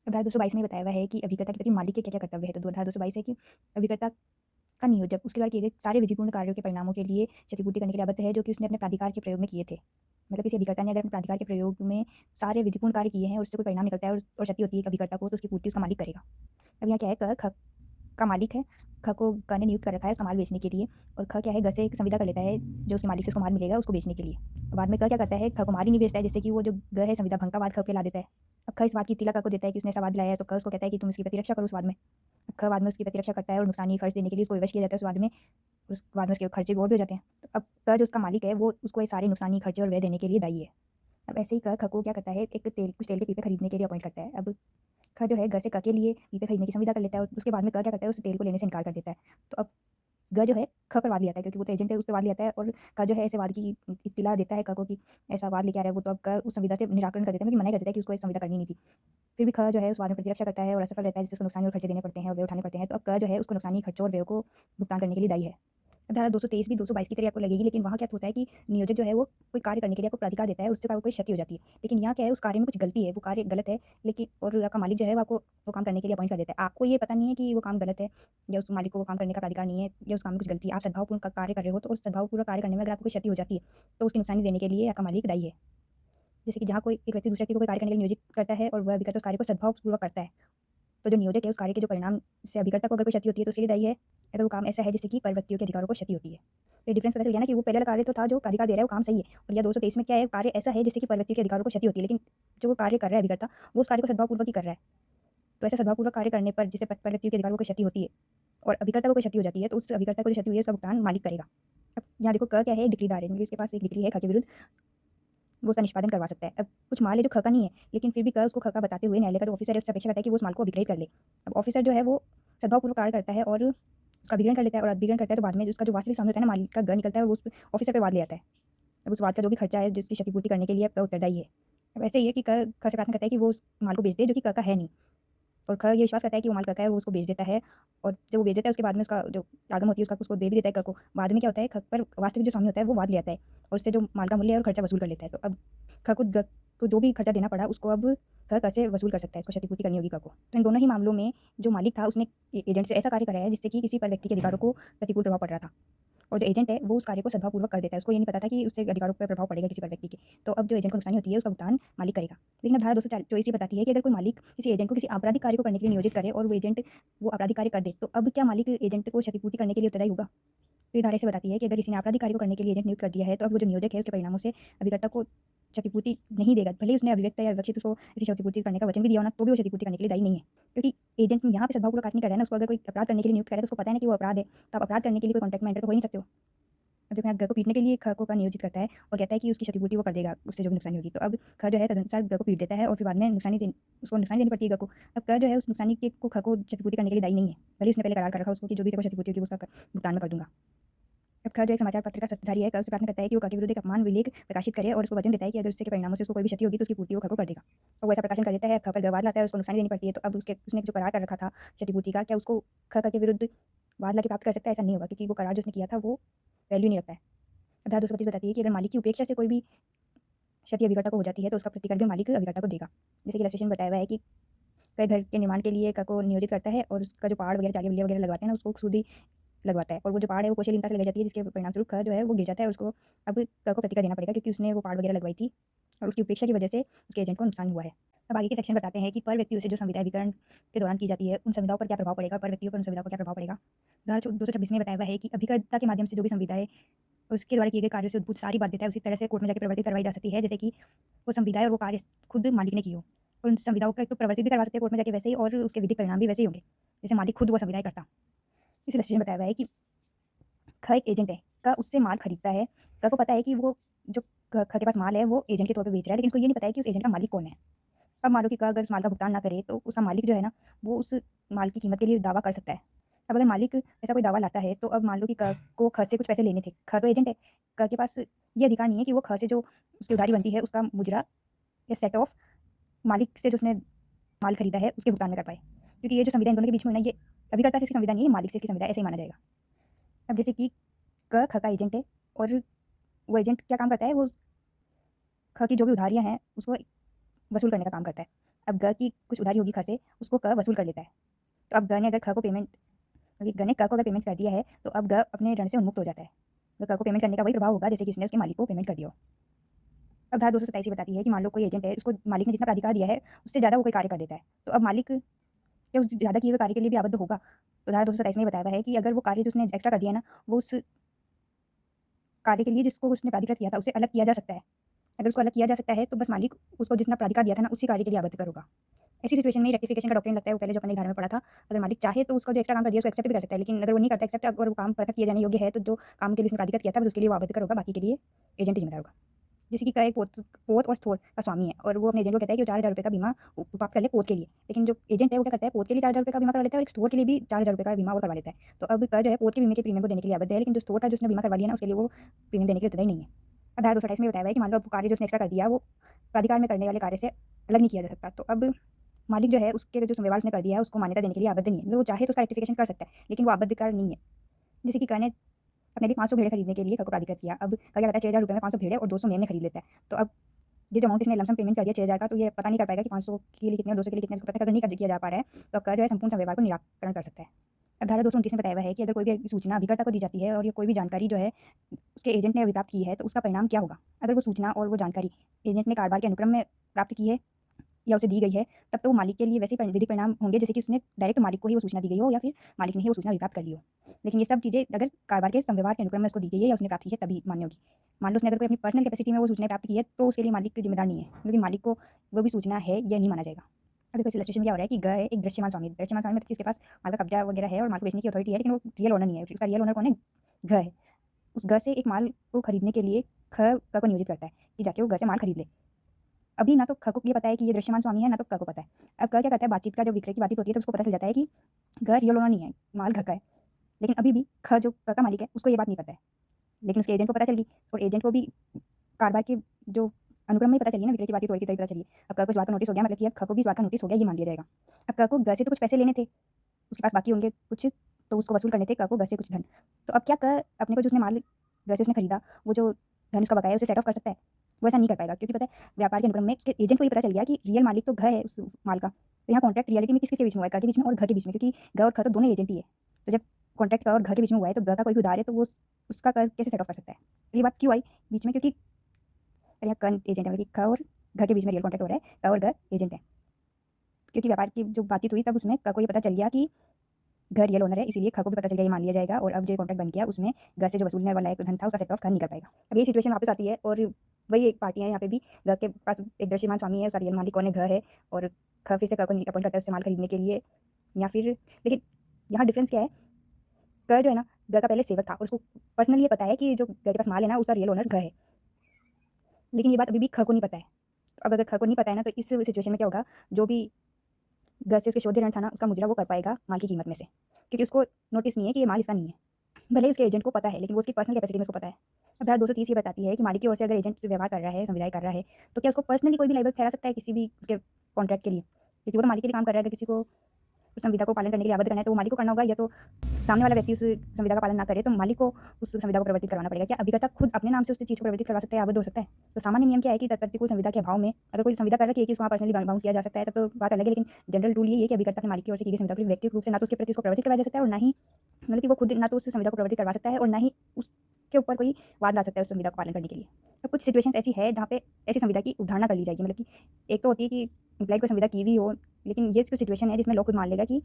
धारा 222 में बताया हुआ है कि अभिकर्ता के प्रति मालिक के क्या-क्या कर्तव्य है। तो धारा 222 है कि अभिकर्ता का नियोजक उसके द्वारा किए गए सारे विधिपूर्ण कार्यों के परिणामों के लिए क्षतिपूर्ति करने के लिए आबद्ध है, जो कि उसने अपने प्राधिकार के प्रयोग में किए थे। मतलब किसी अभिकर्ता ने अगर अपने प्राधिकार के प्रयोग में सारे विधिपूर्ण कार्य किए हैं और उससे कोई परिणाम निकलता है और क्षति होती है एक अभिकर्ता को, तो उसकी पूर्ति उसका मालिक करेगा। अब यहाँ क्या है, क ख का मालिक है, ख को ग ने नियुक्त कर रखा है उसका माल बेचने के लिए, और ख क्या है, ग से एक संविदा कर लेता है जो उसके मालिक से उसको माल मिलेगा उसको बेचने के लिए। बाद में क क्या करता है, ख को माल ही नहीं बेचता है, जिससे कि वो जो ग है संविदा भंग का वाद ख पे ला देता है। अब ख इस बात की इत्तला क को देता है कि उसने ऐसा वाद लाया है, तो ख उसको कहता है कि तुम इसकी प्रतिरक्षा करो उस वाद में। अब ख बाद में उसकी प्रतिरक्षा करता है और नुकसानी खर्च देने के लिए उसको विवश किया जाता है उस वाद में। उस बाद में उसके खर्चे भी और भी हो जाते हैं। तो अब क जो उसका मालिक है वो उसको ये सारे नुकसानी खर्चे और व्यय देने के लिए दायी है। अब ऐसे ही क ख को क्या करता है, एक कुछ तेल के पीपे खरीदने के लिए अपॉइंट करता है। अब ख जो है ग से क के लिए पीपे खरीदने की संविदा कर लेता है और उसके बाद में क क्या करता है, उस तेल को लेने से इनकार कर देता है। तो अब ग जो है ख पर वाद ले आता है, क्योंकि वो तो एजेंट है, उस पे वाद ले आता है, और क जो है ऐसे वाद की इत्तिला देता है क को कि ऐसा वाद लेके आ रहा है वो, तो अब क उस संविदा से निराकरण कर देता है, मतलब मना कर देता है कि उसको ये संविदा करनी नहीं थी। फिर भी ख जो है उस वाद में प्रतिरक्षा करता है और असफल रहता है, जिससे उसको नुकसानी और खर्चे देने पड़ते हैं और व्यय उठाने पड़ते हैं। तो अब क जो है उसको नुकसानी खर्चों और व्यय को भुगतान करने के लिए दायी है। अब धारा 223 भी 222 की तरह आपको लगेगी, लेकिन वहाँ क्या होता है कि नियोजक जो है वो कोई कार्य करने के लिए आपको प्राधिकार देता है, उससे कोई क्षति हो जाती है। लेकिन यहाँ क्या है, उस कार्य में कुछ गलती है, वो कार्य गलत है, लेकिन और आपका मालिक जो है वो आपको वो काम करने के लिए अपॉइंट कर देता है। आपको ये पता नहीं है कि वो काम गलत है, या उस मालिक को वो काम करने का अधिकार नहीं है, या उस काम में कुछ गलती है। आप सद्भावपूर्ण कार्य कर रहे हो, तो उस सद्भावपूर्ण कार्य करने में अगर आपको कोई क्षति हो जाती है, तो उसकी नुकसानी देने के लिए आपका मालिक दायी है। जैसे कि जहाँ कोई एक व्यक्ति दूसरे व्यक्ति को कोई कार्य करने के लिए नियोजित करता है और वह अभिकर्ता उस कार्य को सद्भावपूर्वक करता है, तो जो नियोजक है उस कार्य के जो परिणाम से अभिकर्ता को अगर कोई क्षति होती है तो उसके लिए दायी है, अगर वो काम ऐसा है जिससे कि पर व्यक्तियों के अधिकारों को क्षति होती है। तो ये डिफरेंस पता चल गया ना, कि वो पहले वाला कार्य तो था जो प्राधिकार दे रहा है वो काम सही है, और यह 223 में क्या है, कार्य ऐसा है जिससे कि पर व्यक्ति के अधिकारों को क्षति होती है, लेकिन जो वो कार्य कर रहा है अभिकर्ता, वो उस कार्य को सद्भावपूर्वक ही कर रहा है। तो ऐसे सद्भावपूर्वक कार्य करने पर जिससे पर व्यक्तियों के अधिकारों को क्षति होती है और अभिकर्ता को कोई क्षति हो जाती है, तो उस अभिकर्ता को जो क्षति हुई है उसका भुगतान मालिक करेगा। अब यहाँ देखो, क क्या है, एक डिक्रीदार है, क्योंकि उसके पास एक डिक्री है ख के विरुद्ध, वो उसका निष्पादन करवा सकता है। अब कुछ माल है जो ख का नहीं है, लेकिन फिर भी क उसको ख का बताते हुए न्यायालय का जो ऑफिसर है उससे अपेक्षा करता है कि वो उस माल को अभिक्रय कर ले। अब ऑफिसर जो है वो सद्भावपूर्वक कार्य करता है और उसका अभिग्रहण कर लेता है, और अभिग्रहण करता है तो बाद में उसका जो वास्तविक स्वामी होता है ना, माल का ग निकलता है, वो उस ऑफिसर पे वाद ले आता है। अब उस वाद का जो भी खर्चा है जिसकी क्षतिपूर्ति करने के लिए क उत्तरदायी है। अब ऐसे ही है कि क ख से प्रार्थना करता है कि वो उस माल को बेच दे जो कि क का है नहीं, और ख ये विश्वास करता है कि वो माल क का है, वो उसको बेच देता है, और जब वो बेच देता है उसके बाद में उसका जो आगम होती है उसका उसको दे भी देता है क को। बाद में क्या होता है, ख पर वास्तविक जो स्वामी होता है वो वाद ले आता है और उससे जो माल का मूल्य है और खर्चा वसूल कर लेता है। तो अब ख को ग को जो भी खर्चा देना पड़ा उसको अब ख से वसूल कर सकता है, उसको क्षतिपूर्ति करनी होगी क को। तो इन दोनों ही मामलों में जो मालिक था उसने एजेंट से ऐसा कार्य कराया है जिससे कि किसी पर व्यक्ति के अधिकारों को प्रतिकूल प्रभाव पड़ रहा था, और जो एजेंट है वो उस कार्य को सद्भावपूर्वक कर देता है, उसको ये नहीं पता था कि उससे अधिकारों पर प्रभाव पड़ेगा किसी पर व्यक्ति के। तो अब जो एजेंट को नुकसानी होती है उसका भुगतान मालिक करेगा। लेकिन अब धारा 224 ये बताती है कि अगर कोई मालिक किसी एजेंट को किसी आपराधिक कार्य को करने के लिए नियोजित करे और वो एजेंट वो आपराधिक कार्य कर दे, तो अब क्या मालिक एजेंट को क्षतिपूर्ति करने के लिए उत्तरदायी होगा? तो ये धारा से बताती है कि अगर किसी ने आपराधिक कार्य को करने के लिए एजेंट नियुक्त कर दिया है, तो अब वो जो नियोजक है उसके परिणामों से अभिकर्ता को क्षतिपूर्ति नहीं देगा। भले ही उसने अभिव्यक्त या विवक्षित उसको किसी क्षतिपूर्ति करने का वचन भी दिया हो ना, तो भी वो क्षतिपूर्ति करने के लिए दायी नहीं है। क्योंकि एजेंट यहाँ पे सद्भावपूर्वक कार्य नहीं कर रहा है ना, उसको अगर कोई अपराध करने के लिए नियुक्त करे तो उसको पता है ना कि वो अपराध है, तो आप अपराध करने के लिए कोई कॉन्ट्रैक्ट में एंटर तो हो ही नहीं सकते हो। अब देखो, यहाँ ग को पीटने के लिए ख को का नियोजित करता है और कहता है कि उसकी क्षतिपूर्ति वो कर देगा, उससे जो भी नुकसानी होगी। तो अब ख जो है तदनुसार ग को पीट देता है और फिर बाद में उसको नुकसानी देनी पड़ती है ग को। अब क जो है उस नुकसानी के को ख को क्षतिपूर्ति करने के लिए दायी नहीं है, भले ही उसने पहले करार कर रखा उसको कि जो भी तेरे को क्षतिपूर्ति होगी वो उसका भुगतान मैं कर दूँगा। अब ख जो एक समाचार पत्र का सत्ताधारी है, क उससे प्रार्थना करता है कि वो क के विरुद्ध एक अपमान विलेख प्रकाशित करे और उसको वचन देता है कि अगर उसके परिणामों से उसको कोई भी क्षति होगी तो उसकी पूर्ति वो ख को कर देगा। और वो ऐसा प्रकाशन कर देता है, ख पर वाद लाता है, उसको नुकसानी देनी पड़ती है। तो अब उसने जो करार कर रखा था क्षतिपूर्ति का, क्या उसको ख के विरुद्ध वाद लाके प्राप्त कर सकता है? ऐसा नहीं होगा, क्योंकि वो करार जो उसने किया था वो वैल्यू नहीं रखता है। धारा 225 बताती है कि अगर मालिक की उपेक्षा से कोई भी क्षति अभिकर्ता को हो जाती है तो उसका प्रतिकर भी मालिक अभिकर्ता को देगा। जैसे कि इलस्ट्रेशन में बताया हुआ है कि कई घर के निर्माण के लिए क को नियोजित करता है और उसका जो पहाड़ वगैरह जाली बल्लियाँ वगैरह लगवाते हैं ना, उसको खुद ही लगवाता है, और वो जो पहाड़ है वो कोशिलीनता से लगाई जाती है, जिसके परिणामस्वरूप ख जो है वो गिर जाता है और उसको अब क को प्रतिकर देना पड़ेगा, क्योंकि उसने वो पहाड़ वगैरह लगवाई थी और उसकी उपेक्षा की वजह से उसके एजेंट को नुकसान हुआ है। अब आगे के सेक्शन बताते हैं कि पर व्यक्तियों से जो संविदा अभिकरण के दौरान की जाती है उन संविदाओं पर क्या प्रभाव पड़ेगा, पर व्यक्तियों पर उन संविदाओं का क्या प्रभाव पड़ेगा। धारा 226 में बताया हुआ है कि अभिकर्ता के माध्यम से जो भी संविदाएं उसके द्वारा किए गए कार्यों से उद्भूत सारी बाध्यताएं उसी तरह से कोर्ट में जाके प्रवर्तित करवाई जा सकती है, जैसे कि वो संविदाएं और वो कार्य खुद मालिक ने की हो। और उन संविदाओं का एक तो प्रवर्तित भी करवा सकते हैं कोर्ट में जाके वैसे ही, और उसके विधिक परिणाम भी वैसे ही होंगे जैसे मालिक खुद वो संविदाएं करता। इस इलस्ट्रेशन में बताया हुआ है कि ख एक एजेंट है, क उससे माल खरीदता है, क को पता है कि वो जो ख के पास माल है वो एजेंट के तौर पे बेच रहा है, लेकिन उसको ये नहीं पता है कि उस एजेंट का मालिक कौन है। अब मान लो कि क अगर उस माल का भुगतान ना करे तो उसका मालिक जो है ना, वो उस माल की कीमत के लिए दावा कर सकता है। अब अगर मालिक ऐसा कोई दावा लाता है तो अब मान लो कि क को ख से कुछ पैसे लेने थे, ख तो एजेंट है, क के पास ये अधिकार नहीं है कि वो ख से जो उसकी उधारी बनती है उसका मुजरा या सेट ऑफ मालिक से जो उसने माल खरीदा है उसके भुगतान में कर पाए, क्योंकि ये जो संविदा इन दोनों के बीच में है ना, ये अभिकर्ता से इसकी संविदा नहीं है, मालिक से इसकी संविदा, ऐसे ही माना जाएगा। अब जैसे कि क ख का एजेंट है और वो एजेंट क्या काम करता है, वो ख की जो भी उधारियाँ हैं उसको वसूल करने का काम करता है। अब ग की कुछ उधारी होगी ख से, उसको क वसूल कर लेता है। तो अब ग ने अगर ख को पेमेंट ग ने क को अगर पेमेंट कर दिया है तो अब ग अपने ऋण से उन्मुक्त हो जाता है। तो क को पेमेंट करने का वही प्रभाव होगा जैसे कि उसने उसके मालिक को पेमेंट कर दिया हो। अब धारा 227 बताती है कि मान लो कोई एजेंट है, उसको मालिक ने जितना प्राधिकार दिया है उससे ज़्यादा वो कोई कार्य कर देता है। तो अब मालिक क्या उस ज़्यादा किए हुए कार्य के लिए भी आबद्ध होगा? तो धारा 227 में बताया हुआ है कि अगर वो कार्य जो उसने एक्स्ट्रा कर दिया है ना, वो उस कार्य के लिए जिसको उसने प्राधिकृत किया था उसे अलग किया जा सकता है। अगर उसको अलग किया जा सकता है तो बस मालिक उसको जितना प्राधिकार दिया था ना उसी कार्य के लिए आबद्ध होगा। ऐसी सिचुएशन में रेक्टिफिकेशन का डॉक्ट्रिन लगता है, वो पहले जो अपने धारा में पढ़ा था। अगर मालिक चाहे तो उसका जो एक्स्ट्रा काम कर दिया उसको एक्सेप्ट भी कर सकता है, लेकिन अगर वो नहीं करता एक्सेप्ट, अगर वो काम पृथक किए जाने योग्य है तो जो काम के लिए उसने प्राधिकृत किया था बस उसके लिए वो आबद्ध होगा, बाकी के लिए एजेंट ही जिम्मेदार होगा। जैसे कि का एक पोत और स्थोर का स्वामी है और वो अपने एजेंट को कहता है कि 4,000 रुपये का बीमा प्राप्त कर ले पोत के लिए, लेकिन जो एजेंट है वो क्या करता है, पोत के लिए 4,000 रुपये का बीमा करवा लेता है और एक स्टोर के लिए भी 4,000 रुपये का बीमा वो करवा लेता है। तो अब का जो है पोत के बीमे के प्रीमियम को देने के लिए आबद्ध है, लेकिन जो स्टोर का जो उसने बीमा करवा लिया ना उसके लिए वो प्रीमियम देने के लिए उत्तरदायी नहीं है। अब धारा 228 में बताया हुआ है कि मान लो अब कार्य जो उसने एक्स्ट्रा कर दिया वो प्राधिकार में करने वाले कार्य से अलग नहीं किया जा सकता। तो अब मालिक जो है उसके जो व्यवहार उसने कर दिया है उसको मान्यता देने के लिए आबद्ध नहीं है। मतलब वो चाहे तो उसका रेक्टिफिकेशन कर सकता है, लेकिन वो आबद्धकार नहीं है। जैसे कि ने अपने लिए 500 भेड़ें खरीदने के लिए क को प्राधिकृत किया। अब क्या करता है, 6,000 रुपये में 500 भेड़ें और 200 मेमने खरीद लेता है। तो अब ये जो अमाउंट इसने लमसम पेमेंट कर दिया 6,000 का, तो ये पता नहीं कर पाएगा कि 500 के लिए कितने और 200 के लिए कितने, पता अगर नहीं किया जा पा रहा है तो अब जो है संपूर्ण व्यवहार को निराकरण कर सकता है। अब धारा 229 में बताया हुआ है कि अगर कोई भी सूचना अभिकर्ता को दी जाती है और ये कोई भी जानकारी जो है उसके एजेंट ने अभिप्राप्त की है तो उसका परिणाम क्या होगा। अगर वो सूचना और वो जानकारी एजेंट ने कारोबार के अनुक्रम में प्राप्त की है या उसे दी गई है तब तो वो मालिक के लिए वैसे विधिक परिणाम होंगे जैसे कि उसने डायरेक्ट मालिक को ही वो सूचना दी गई हो या फिर मालिक ने ही वो सूचना प्राप्त कर ली हो। लेकिन ये सब चीज़ें अगर कारोबार के संव्यवहार के अनुक्रम में उसको दी गई है या उसने प्राप्त की है तभी मान्य होगी। मान लो उसने अगर कोई अपनी पर्सनल कैपेसिटी में वो सूचना प्राप्त की है तो उसके लिए मालिक जिम्मेदार नहीं है, क्योंकि मालिक को वो भी सूचना है यह नहीं माना जाएगा। अब देखो इस इलस्ट्रेशन क्या हो रहा है कि ग एक दृश्यमान स्वामी मतलब कि उसके पास माल का कब्जा वगैरह है और माल को बेचने की अथॉरिटी है, लेकिन वो रियल ओनर नहीं है। उसका रियल ओनर कौन है? ग है। उस ग से एक माल को खरीदने के लिए ख को नियोजित करता है कि जाके वो ग से माल खरीद ले। अभी ना तो ख को ये पता है कि ये दृश्यमान स्वामी है, ना तो क को पता है। अब क क्या करता है, बातचीत का जो विक्रय की बातचीत होती है तो उसको पता चल जाता है कि ग रियल ओनर नहीं है, माल घ का है। लेकिन अभी भी ख जो क का मालिक है उसको ये बात नहीं पता है, लेकिन उसके एजेंट को पता चल गई और एजेंट को भी कारोबार के जो अनुक्रम में पता चली ना, विक्रय की बातचीत हो रही थी तभी पता चली। अब क को इस बात का नोटिस हो गया, मतलब कि अब ख को भी इस बात का नोटिस हो गया, ये मान लिया जाएगा। अब क को ग से तो कुछ पैसे लेने थे, उसके पास बाकी होंगे कुछ, तो उसको वसूल करने थे क को ग से कुछ धन। तो अब क्या क अपने को जो उसने माल ग से उसने खरीदा वो जो धन उसका बकाया है उसे सेट ऑफ कर सकता है? वो ऐसा नहीं कर पाएगा, क्योंकि पता है व्यापार के अनुक्रम में उसके एजेंट को ये पता चल गया कि रियल मालिक तो घ है उस माल का। तो यहाँ कॉन्ट्रैक्ट रियलिटी में किसके बीच में हुआ है? क के बीच में और घ के बीच में, क्योंकि ग और ख तो दोनों एजेंट ही है। तो जब कॉन्ट्रैक्ट क और घ के बीच में हुआ है तो ग का कोई भी उधार है तो वो उसका क कैसे सेट ऑफ कर सकता है? ये बात क्यों आई बीच में? क्योंकि यहाँ क एजेंट है, मतलब कि ख और घ के बीच में रियल कॉन्ट्रैक्ट हो रहा है, क और घ एजेंट है। क्योंकि व्यापार की जो बातचीत हुई तब उसमें क को ये पता चल गया कि घ रियल ओनर है, इसीलिए ख को भी पता चल गया, ये मान लिया जाएगा। और अब जो कॉन्ट्रैक्ट बन गया उसमें घ से जो वसूलने वाला एक धन था उसका सेट ऑफ कर नहीं कर पाएगा। अब ये सिचुएशन वापस आती है और वही एक पार्टी है यहाँ पे भी, घ के पास एक दृश्यमान स्वामी है, उसका रियल मालिक कौन है? घ है। और ख फिर से क को अपॉइंट करता है इस्तेमाल खरीदने के लिए, या फिर, लेकिन यहाँ डिफरेंस क्या है, क जो है ना घ का पहले सेवक था और उसको पर्सनली ये पता है कि जो घ के पास माल है ना उसका रियल ओनर घ है, लेकिन ये बात अभी भी ख को नहीं पता है। तो अब अगर ख को नहीं पता है ना तो इस सिचुएशन में क्या होगा, जो भी घर से उसके शोध ऋण था ना उसका मुजरा वो कर पाएगा माल की कीमत में से, क्योंकि उसको नोटिस नहीं है कि ये माल इसका नहीं है। भले ही उसके एजेंट को पता है, लेकिन वो उसकी पर्सनल कैपेसिटी में उसको पता है। अब धारा 230 ये बताती है कि मालिक की ओर से अगर एजेंट व्यवहार कर रहा है, संविदा कर रहा है, तो क्या उसको पर्सनली कोई भी लायबल ठहरा सकता है किसी भी उसके कॉन्ट्रैक्ट के लिए? क्योंकि वो तो मालिक के लिए काम कर रहा है। अगर किसी को उस संविदा को पालन करने के लिए आबद्ध करना है तो वो मालिक को करना होगा, या तो सामने वाला व्यक्ति उस संविदा का पालन ना करे तो मालिक को उस संविदा को प्रवर्तित करवाना पड़ेगा। क्या अभिकर्ता खुद अपने नाम से उस चीज़ को प्रवर्तित करवा सकता है, आबद्ध हो सकता है? तो सामान्य नियम क्या है कि तत्प्रतिकूल संविदा के अभाव में अगर कोई संविदा कर रखी है कि उसको पर्सनली बाउंड किया जा सकता है तब तो बात अलग है, लेकिन जनरल रूल ये है कि अभिकर्ता अपने मालिक की ओर से की गई संविदा को व्यक्तिगत रूप से ना तो उसके प्रति उसको प्रवर्तित करवाया जा सकता है और ना ही, मतलब कि वो खुद ना तो उस संविदा को प्रवर्तित करवा सकता है और ना ही उसके ऊपर कोई वाद ला सकता है उस संविदा को पालन करने के लिए। तो कुछ सिचुएशंस ऐसी है जहाँ पे ऐसी संविदा की अवधारणा कर ली जाएगी, मतलब कि एक तो होती है कि एम्प्लॉयड को संविदा की हुई हो, लेकिन ये जो सिचुएशन है जिसमें लोग खुद मान लेगा कि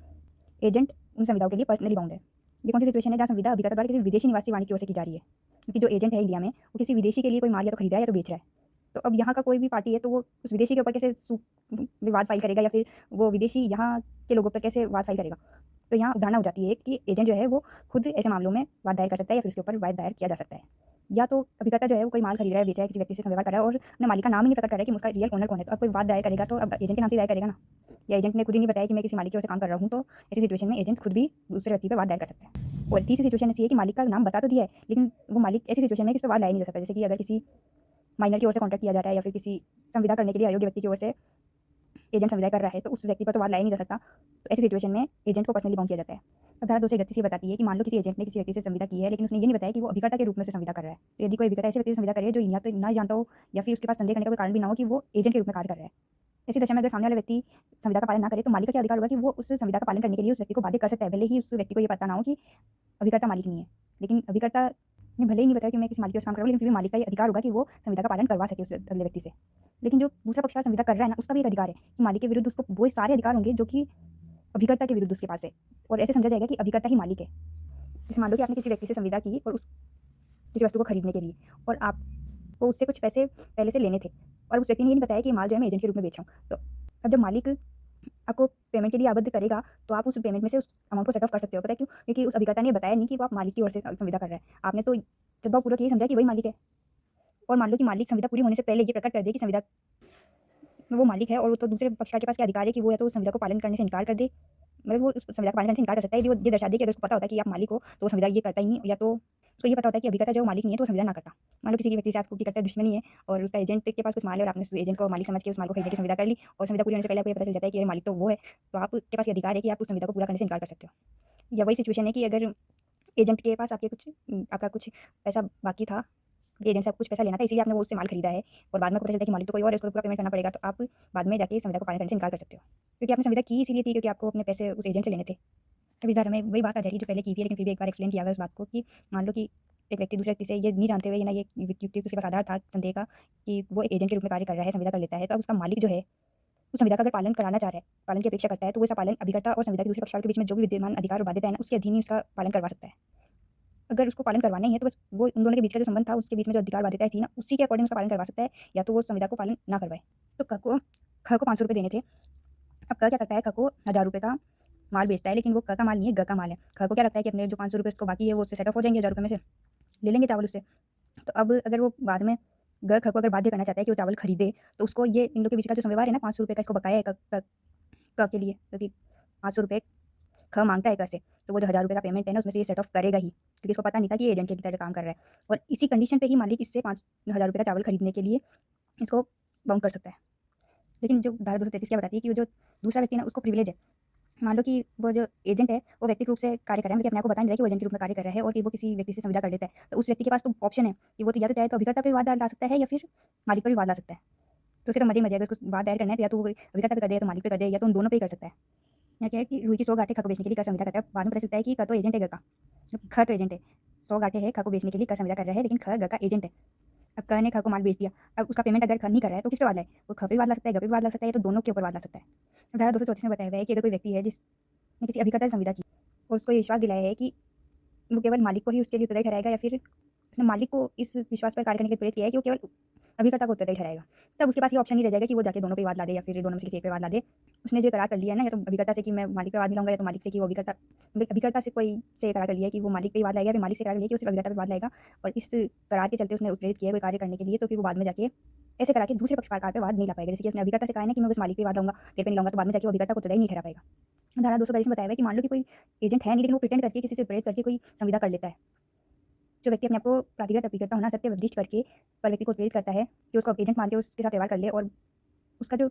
एजेंट उन संविदाओं के लिए पर्सनली बाउंड है। ये कौन सी सिचुएशन है जहाँ संविदा अभिकर्ता द्वारा किसी विदेशी निवासी वाणी की ओर से की जा रही है, क्योंकि जो एजेंट है इंडिया में वो किसी विदेशी के लिए कोई माल या तो खरीद रहा है या तो बेच रहा है। तो अब यहाँ का कोई भी पार्टी है तो वो उस विदेशी के ऊपर कैसे विवाद फाइल करेगा, या फिर वो विदेशी यहाँ के लोगों पर कैसे वाद फाइल करेगा? तो यहाँ उदाहरण हो जाती है कि एजेंट जो है वो खुद ऐसे मामलों में वाद दायर कर सकता है या फिर उसके ऊपर वाद दायर किया जा सकता है। या तो अभिकर्ता जो है वो कोई माल खरीद रहा है, बेच रहा है, किसी व्यक्ति से व्यवहार कर रहा है और अपने मालिक का नाम ही नहीं प्रकट कर रहा है कि उसका रियल ओनर कौन है, तो अब कोई वाद दायर करेगा तो अब एजेंट के नाम से दायर करेगा ना, या एजेंट ने खुद ही नहीं बताया कि मैं किसी मालिक की ओर से काम कर रहा हूँ, तो ऐसी सिचुएशन में एजेंट खुद भी दूसरे व्यक्ति पर वाद दायर कर सकता है। और तीसरी सिचुएशन ऐसी है कि मालिक का नाम बता तो दिया है लेकिन वो मालिक ऐसी सिचुएशन में कि उस पर वाद लाया नहीं जा सकता, जैसे कि अगर किसी माइनर की ओर से कॉन्ट्रैक्ट किया जा रहा है या फिर किसी संविदा करने के लिए अयोग्य व्यक्ति की ओर से एजेंट संविदा कर रहा है तो उस व्यक्ति पर तो वाद लाया नहीं जा सकता। तो ऐसी सिचुएशन में एजेंट को पर्सनली बाउंड किया जाता है। अब धारा 231 बताती है कि मान लो किसी एजेंट ने किसी व्यक्ति से संविदा की है लेकिन उसने ये नहीं बताया कि वो अभिकर्ता के रूप में से संविदा कर रहा है। तो यदि कोई अभिकर्ता ऐसे व्यक्ति से संविदा करे जो या तो ना जानता हो या फिर उसके पास संदेह करने का कोई कारण भी ना हो कि वो एजेंट के रूप में कार्य कर रहा है, ऐसी दशा में अगर सामने वाला व्यक्ति संविदा का पालन ना करे तो मालिक का क्या अधिकार होगा कि वो उस संविदा का पालन करने के लिए उस व्यक्ति को बाध्य कर सकता है, भले ही उस व्यक्ति को ये पता ना हो कि अभिकर्ता मालिक नहीं है। लेकिन अभिकर्ता ने भले ही नहीं बताया कि मैं किसी मालिक के पास काम कर रहा हूँ, लेकिन फिर भी मालिक का ये अधिकार होगा कि वो संविदा का पालन करवा सके उस अगले व्यक्ति से। लेकिन जो दूसरा पक्षकार संविदा कर रहा है ना, उसका भी एक अधिकार है कि मालिक के विरुद्ध उसको वो सारे अधिकार होंगे जो कि अभिकर्ता के विरुद्ध उसके पास है, और ऐसे समझा जाएगा कि अभिकर्ता ही मालिक है। जैसे मान लो कि आपने किसी व्यक्ति से संविदा की और उस किसी वस्तु को खरीदने के लिए, और आपको उससे कुछ पैसे पहले से लेने थे, और उस व्यक्ति ने ये नहीं बताया कि माल जो है मैं एजेंट के रूप में बेच रहा हूँ। तो अब जब मालिक आपको पेमेंट के लिए आबद्ध करेगा तो आप उस पेमेंट में से उस अमाउंट को सेट ऑफ कर सकते हो। पता है क्यों? क्योंकि उस अभिकर्ता ने बताया नहीं कि वो आप मालिक की ओर से संविदा कर रहा है। आपने तो सद्भावपूर्वक ये समझा कि वही मालिक है, और मान लो कि मालिक संविदा पूरी होने से पहले ये प्रकट कर दे कि संविदा में वो मालिक है, और वो तो दूसरे पक्षकार के पास क्या अधिकार है कि वो या तो उस संविदा को पालन करने से इनकार कर दे, मतलब वो उस संविदा का पालन करने से इनकार कर सकता है। यदि वो ये दर्शा दे कि अगर उसको पता होता है कि आप मालिक हो तो वो संविदा ये करता ही नहीं, या तो उसको ये पता होता है कि अभिकर्ता जो मालिक नहीं है तो वो संविदा ना करता। मान लो किसी व्यक्ति से आपको करता दुश्मनी है और उसका एजेंट के पास कुछ माल है और आपने उस एजेंट को मालिक समझ के उस माल को खरीदने की संविदा कर ली, और संविदा पूरी होने से पहले आपको ये पता चल जाता है कि ये मालिक तो वो है, तो आपके पास ये अधिकार है कि आप उस संविदा को पूरा करने से इनकार कर सकते हो। या वही सिचुएशन है कि अगर एजेंट के पास आपका कुछ पैसा बाकी था, एजेंट से आपको कुछ पैसा लेना था, इसलिए आपने वो उससे माल खरीदा है, और बाद में आपको पता चलता है कि मालिक तो कोई और है, उसको पूरा पेमेंट करना पड़ेगा, तो आप बाद में जाके संविदा को पालन करने से इनकार कर सकते हो, क्योंकि आपने संविदा की इसीलिए थी क्योंकि आपको अपने पैसे उस एजेंट से लेने थे। तब इस बार हमें वही बात आ जाएगी जो पहले की थी, लेकिन फिर भी एक बार एक्सप्लेन किया हुआ है उस बात को कि मान लो कि एक व्यक्ति दूसरे व्यक्ति से ये नहीं जानते हुए, ना ये युक्ति उसके पास आधार था संदेह का कि वो एक एजेंट के रूप में कार्य कर रहा है, संविदा कर लेता है, तो अब उसका मालिक जो है उस संविदा का अगर पालन कराना चाह रहा है, पालन की अपेक्षा करता है, तो वो ऐसा पालन अभिकर्ता और संविदा के दूसरे पक्षकार के बीच में जो भी विद्यमान अधिकार और बाध्यता है ना, उसके अधीन ही उसका पालन करवा सकता है। अगर उसको पालन करवाना ही है तो बस वो उन दोनों के बीच का जो संबंध था, उसके बीच में जो अधिकार बाध्यताएँ थी ना, उसी के अकॉर्डिंग उसका पालन करवा सकता है, या तो वो संविदा को पालन ना करवाए। तो ख को ₹500 देने थे। अब क क्या करता है, ख को ₹1000 का माल बेचता है, लेकिन वो क का माल नहीं है, ग का माल है। ख को क्या लगता है कि अपने जो ₹500 उसको बाकी है वो उससे सेट ऑफ हो जाएँगे ₹1000 में से, ले लेंगे चावल उससे। तो अब अगर वो बाद में ग ख को अगर बाध्य करना चाहता है कि वो चावल खरीदे, तो उसको ये इन लोगों के बीच का जो व्यवहार है ना, ₹500 का इसको बकाया है क के लिए, क्योंकि ₹500 ख माँगता है क से, तो वो जो ₹1000 का पेमेंट है ना, उसमें से ये सेट ऑफ करेगा ही, क्योंकि इसको पता नहीं था कि ये एजेंट की तरह काम कर रहा है। और इसी कंडीशन पे ही मालिक इससे ₹5000 का चावल खरीदने के लिए इसको बाउंड कर सकता है। लेकिन जो धारा 233 क्या बताती है कि वो जो दूसरा व्यक्ति है ना, उसको प्रिविलेज है। मान लो कि वो जो एजेंट है वो व्यक्तिगत रूप से कार्य कर रहा है, लेकिन अपने आप को बता नहीं रहा है कि वो एजेंट के रूप में कार्य कर रहा है, और कि वो किसी व्यक्ति से संविदा कर लेता है। तो उस व्यक्ति के पास तो ऑप्शन है कि वो तो या तो चाहे तो अभिकर्ता पे विवाद ला सकता है, या फिर मालिक पर विवाद ला सकता है। तो उसके तो मजे ही मजे, अगर उसको वाद दायर करना है तो या तो वो अभिकर्ता पे कर दे, या तो मालिक पे कर दे, या तो उन दोनों पे ही कर सकता है। यहाँ क्या है कि रुई की 100 गांठें ख को बेचने के लिए क संविदा करता है। बाद में पता चलता है कि क तो एजेंट है ग का, ख तो एजेंट है। 100 गांठें हैं ख को बेचने के लिए, क संविदा कर रहा है, लेकिन ख ग का एजेंट है। अब क ने ख को माल बेच दिया, अब उसका पेमेंट अगर ख नहीं कर रहा है तो किस पे वाद है? वो ख पे भी वाद ला सकता है, ग पे भी वाद ला सकता है, या तो दोनों के ऊपर वाद ला सकता है। अब धारा 234 में बताया हुआ है कि अगर कोई व्यक्ति है जिसने किसी अभिकर्ता से संविदा की और उसको ये विश्वास दिलाया है कि वो केवल मालिक को ही उसके लिए उत्तरदायी ठहराएगा, या फिर उसने मालिक को इस विश्वास पर कार्य करने के लिए प्रेरित किया है कि वो केवल अभिकर्ता को उत्तरदायी ठहराएगा, तब उसके पास ये ऑप्शन नहीं रह जाएगा कि वो जाके दोनों पे वाद ला दे, या फिर दोनों में से किसी एक पे वाद ला दे। उसने जो करार कर लिया है ना, या तो अभिकर्ता से कि मैं मालिक पे वाद नहीं लाऊंगा, या तो मालिक से कि वो अभिकर्ता से कोई से करार कर लिया कि वो मालिक पे ही वाद लाएगा, या फिर मालिक से करार कर लिया कि वो सिर्फ अभिकर्ता पे वाद लाएगा, और इस करार के चलते उसने प्रेरित किया है कोई कार्य करने के लिए, तो फिर वो बाद में जाके ऐसे करा के दूसरे पक्षकार पे वाद नहीं ला पाएगा। जैसे कि उसने अभिकर्ता से कहा है ना कि मैं बस मालिक पे वाद लाऊंगा, तेरे पे नहीं लाऊंगा, तो बाद में जाके वो अभिकर्ता को उत्तरदायी नहीं ठहरा पाएगा। धारा 242 में बताया हुआ है कि मान लो कि कोई एजेंट है नहीं, लेकिन वो प्रिटेंड करके किसी से प्रेरित करके कोई संविदा कर लेता है। जो व्यक्ति अपने आप को प्राधिकृत अभिकर्ता होना सत्य निर्दिष्ट करके पर व्यक्ति को प्रेरित करता है कि उसको एजेंट मान के उसके साथ व्यवहार कर ले, और उसका जो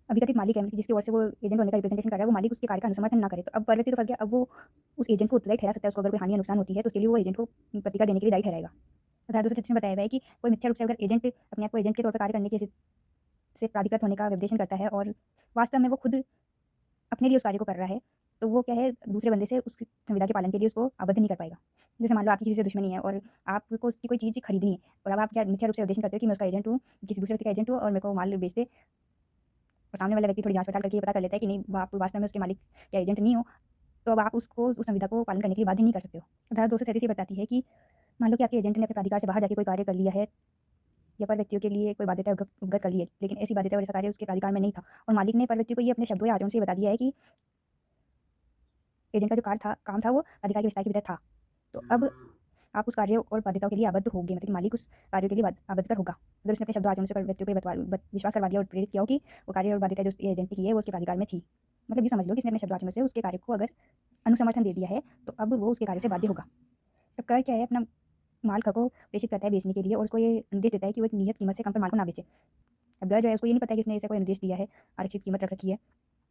अभिकथित मालिक है, मतलब जिसकी ओर से वो एजेंट होने का रिप्रेजेंटेशन कर रहा है, वो मालिक उसके कार्य का अनुसमर्थन ना करे, तो अब पर व्यक्ति तो फंस गया। अब वो उस एजेंट को उत्तरदायी ठहरा सकता है, उसको अगर कोई हानि या नुकसान होती है तो उसके लिए वो एजेंट को प्रतिकार देने के लिए दायी ठहराएगा। तो धारा 236 में बताया हुआ है कि कोई मिथ्या रूप से अगर एजेंट अपने आप को एजेंट के तौर पर कार्य करने के से प्राधिकृत होने का निर्देशन करता है, और वास्तव में वो खुद अपने लिए उस कार्य को कर रहा है, तो वो क्या है, दूसरे बंदे से उसकी संविदा के पालन के लिए उसको आबद्ध नहीं कर पाएगा। जैसे मान लो आपकी किसी से दुश्मनी है और आपको उसकी कोई चीज़ खरीदनी है, और अब आप क्या मिथ्या रूप से निर्देशन करते हो कि मैं उसका एजेंट हूँ, किसी दूसरे व्यक्ति का एजेंट हूँ, और मेरे को माल बेच दे, और सामने वाला व्यक्ति थोड़ी जाँच पड़ताल करके ये पता कर लेता है कि नहीं, आप वास्तव में उसके मालिक या एजेंट नहीं हो, तो अब आप उसको उस संविदा को पालन करने के लिए बाध्य नहीं कर सकते हो। धारा 237 ये बताती है कि मान लो कि आपके एजेंट ने अपने प्राधिकार से बाहर जाके कोई कार्य कर लिया है, या पर व्यक्तियों के लिए कोई बाध्यता उद्गत कर ली है, लेकिन ऐसी बाध्यता और ऐसा कार्य उसके प्राधिकार में नहीं था, और मालिक ने पर व्यक्ति को ये अपने शब्दों या आचरण से बता दिया है कि एजेंट का जो काम था वो अधिकार के विस्तार के भीतर था। तो अब आप उस कार्य और बाध्यताओं के लिए आबद्ध होंगे, मतलब मालिक उस कार्य के लिए आबद्ध कर होगा। अगर उसने अपने शब्दों आचरण से व्यक्तियों को विश्वास करवा दिया और प्रेरित किया हो कि वो कार्य और बाध्यता जो एजेंट ने की है वो उसके प्राधिकार में थी, मतलब ये समझ लो कि इसने अपने शब्दों आचरण से उसके कार्य को अगर अनुसमर्थन दे दिया है, तो अब वो उसके कार्य से बाध्य होगा। अब कर क्या है, अपना माल ख को प्रेषित करता है बेचने के लिए, और उसको ये निर्देश देता है कि वो एक नियत कीमत से कम पर माल को ना बेचे। अब ग जो है उसको ये नहीं पता है कि उसने ऐसा कोई निर्देश दिया है, आरक्षित कीमत रख रखी है,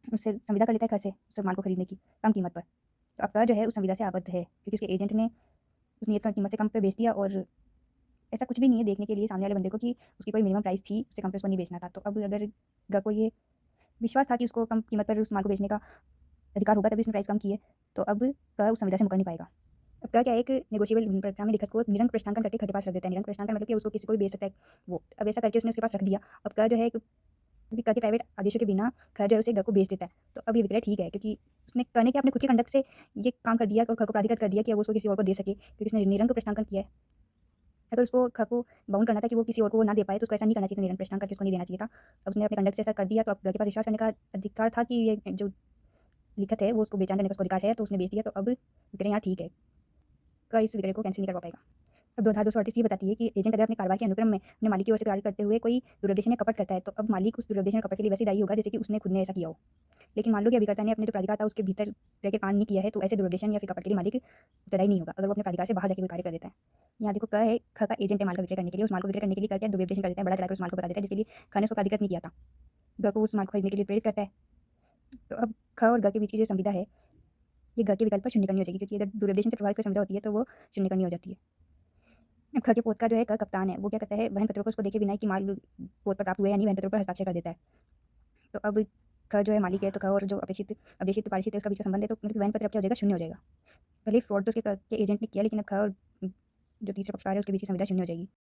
उससे संविदा कर लेता है ख से उस माल को खरीदने की कम कीमत पर। तो अब क जो है उस संविदा से आबद्ध है, क्योंकि उसके एजेंट ने उस नियत कीमत से कम पे बेच दिया, और ऐसा कुछ भी नहीं है देखने के लिए सामने वाले बंदे को कि उसकी कोई मिनिमम प्राइस थी, उससे कम पे उसको नहीं बेचना था। तो अब अगर ग को ये विश्वास था कि उसको कम कीमत पर उस माल को बेचने का अधिकार होगा, तभी उसने प्राइस कम की है। तो अब क उस संविदा से मुकर नहीं पाएगा। अब क क्या है, एक नेगोशिएबल प्रस्ताव में लिखत को निरंक प्रश्नांकन करके ख के पास रख देता है। निरंक प्रश्नांकन मतलब कि उसको किसी को भी बेच सकता है वो। अब ऐसा करके उसने उसके पास रख दिया। अब क जो है क्योंकि क के प्राइवेट आदेशों के बिना ख जो है उसे ग को बेच देता है। तो अब ये विक्रय ठीक है, क्योंकि उसने क ने क्या अपने खुद के कंडक्ट से ये काम कर दिया और ख को प्राधिकृत कर दिया कि अब वो उसको किसी और को दे सके, क्योंकि उसने निरंक प्रश्नांकन किया है। अगर उसको ख को बाउंड करना था कि वो किसी और को वो ना दे पाए, तो उसको ऐसा नहीं करना चाहिए था, निरंक प्रश्नांकन करके उसको नहीं देना चाहिए था। अब उसने अपने कंडक्ट से ऐसा कर दिया, तो अब ग के पास विश्वास करने का अधिकार था कि ये जो लिखत है वो उसको बेचान करने का उसको अधिकार है, तो उसने बेच दिया। तो अब विक्रय यहाँ ठीक है, क इस विक्रय को कैंसिल नहीं करवा पाएगा। अब 2238 ये बताती है कि एजेंट अगर अपने कार्रवाई के अनुक्रम में अपने मालिक की ओर से कार्य करते हुए कोई दुर्व्यवदेशन या कपट करता है, तो अब मालिक उस दुर्व्यवदेशन या कपट के लिए वैसे दायी होगा जैसे कि उसने खुद ने ऐसा किया हो। लेकिन मान लो कि अभिकर्ता ने अपने जो प्राधिकार था उसके भीतर रह के काम नहीं किया है, तो ऐसे दुर्व्यवदेशन या फिर कपट के लिए मालिक उत्तरदायी नहीं होगा, अगर वो अपने प्राधिकार से बाहर जाके कोई कार्य कर देता है। यहाँ देखो, क है ख का एजेंट है माल का विक्रय करने के लिए, उस माल को विक्रय करने के लिए क्या दुर्व्यवदेशन कर देता है, बड़ा चलाकर उस माल को बता देता है, जिसके लिए ख ने उसको प्राधिकृत नहीं किया था। ग को उस माल को खरीदने के लिए प्रेरित करता है। तो अब ख और ग के बीच की जो संविदा है, ये ग के विकल्प पर शून्यकरणीय हो जाएगी, क्योंकि अगर दुर्व्यवदेशन से प्रभावित कोई संविदा होती है तो वो शून्यकरणीय हो जाती है। अब ख के पोत का जो है क कप्तान है, वो क्या करता है, वहन पत्रों को उसको देखे बिना ही कि माल पोत पर प्राप्त हुए या नहीं, वहन पत्रों पर हस्ताक्षर कर देता है। तो अब ख जो है मालिक है, तो ख और जो अपेक्षित अपेक्षित पारित है उसका बीच का संबंध है, तो मतलब वहन पत्र अब क्या हो जाएगा, शून्य हो जाएगा। भले ही फ्रॉड तो उसके एजेंट ने किया, लेकिन अब ख और जो तीसरा पक्षकार है उसके बीच की संविदा शून्य हो जाएगी।